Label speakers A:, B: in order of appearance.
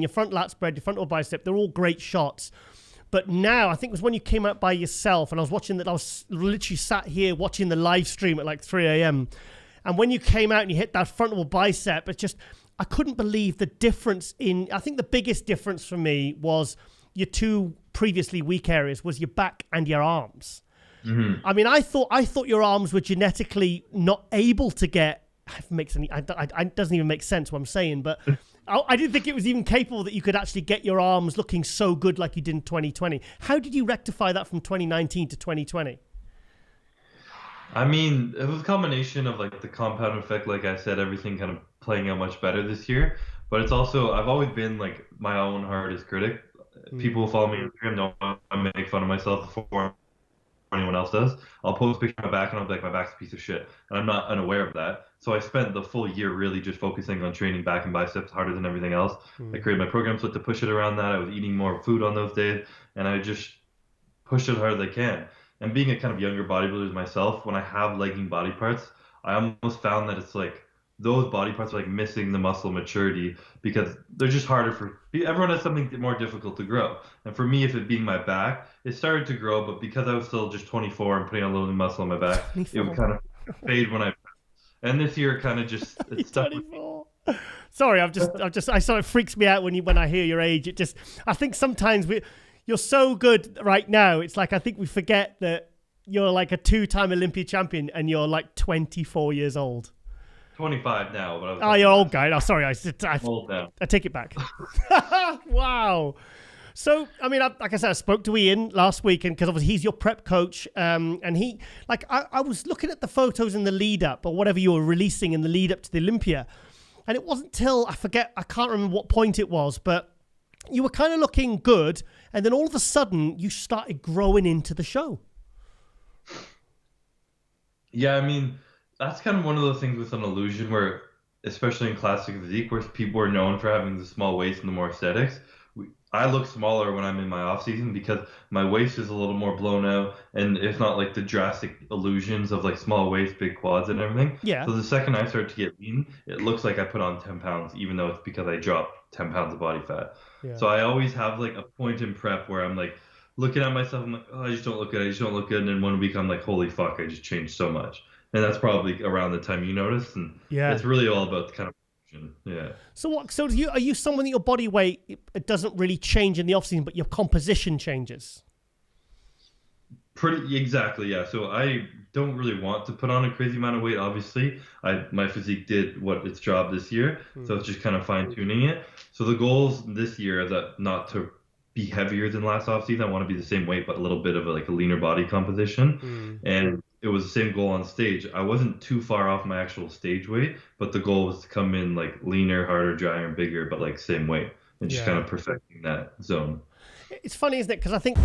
A: your front lat spread, your frontal bicep, they're all great shots. But now, I think it was when you came out by yourself, and I was watching that, I was literally sat here watching the live stream at like 3 a.m. And when you came out and you hit that frontal bicep, it's just, I couldn't believe the difference in, I think the biggest difference for me was your two previously weak areas was your back and your arms. I mean, I thought your arms were genetically not able to get, it doesn't even make sense what I'm saying, but I didn't think it was even capable that you could actually get your arms looking so good like you did in 2020. How did you rectify that from 2019 to 2020?
B: I mean, it was a combination of like the compound effect, like I said, everything kind of playing out much better this year. But it's also, I've always been like my own hardest critic. People who follow me on Instagram know I make fun of myself before anyone else does. I'll post a picture of my back and I'll be like, my back's a piece of shit. And I'm not unaware of that. So I spent the full year really just focusing on training back and biceps harder than everything else. I created my programs to push it around that. I was eating more food on those days and I just pushed it hard as I can. And being a kind of younger bodybuilder myself, when I have legging body parts, I almost found that it's like those body parts are like missing the muscle maturity because they're just harder for everyone has something more difficult to grow. And for me, if it being my back, it started to grow, but because I was still just 24 and putting on a little muscle on my back, 24. It would kind of fade when I. And this year, kind of just it's stuck. 24.
A: Sorry, I saw it freaks me out when I hear your age. It just, I think sometimes you're so good right now. It's like I think we forget that you're like a 2-time Olympia champion and you're like 24 years old.
B: 25 now, but I was
A: you're old guy. Oh, sorry, I take it back. Wow. So, I mean, like I said, I spoke to Ian last week, and because obviously he's your prep coach, and he, like, I was looking at the photos in the lead up, or whatever you were releasing in the lead up to the Olympia, and it wasn't till I can't remember what point it was, but you were kind of looking good, and then all of a sudden you started growing into the show.
B: Yeah, I mean, that's kind of one of those things with an illusion where, especially in classic physique, where people are known for having the small waist and the more aesthetics. I look smaller when I'm in my off season because my waist is a little more blown out, and it's not like the drastic illusions of like small waist, big quads, and everything.
A: Yeah.
B: So the second I start to get lean, it looks like I put on 10 pounds, even though it's because I dropped 10 pounds of body fat. Yeah. So I always have like a point in prep where I'm like looking at myself, I'm like, oh, I just don't look good. I just don't look good. And then 1 week I'm like, holy fuck, I just changed so much. And that's probably around the time you noticed. And it's really all about the kind of, yeah.
A: So are you someone that your body weight, it doesn't really change in the off season, but your composition changes?
B: Pretty exactly, yeah. So I don't really want to put on a crazy amount of weight, obviously. My physique did what its job this year. So it's just kind of fine tuning it. So the goals this year are that not to be heavier than last off season. I want to be the same weight, but a little bit of a leaner body composition. And it was the same goal on stage. I wasn't too far off my actual stage weight, but the goal was to come in like leaner, harder, drier, and bigger, but like same weight, and just kind of perfecting that zone.
A: It's funny, isn't it? Because I think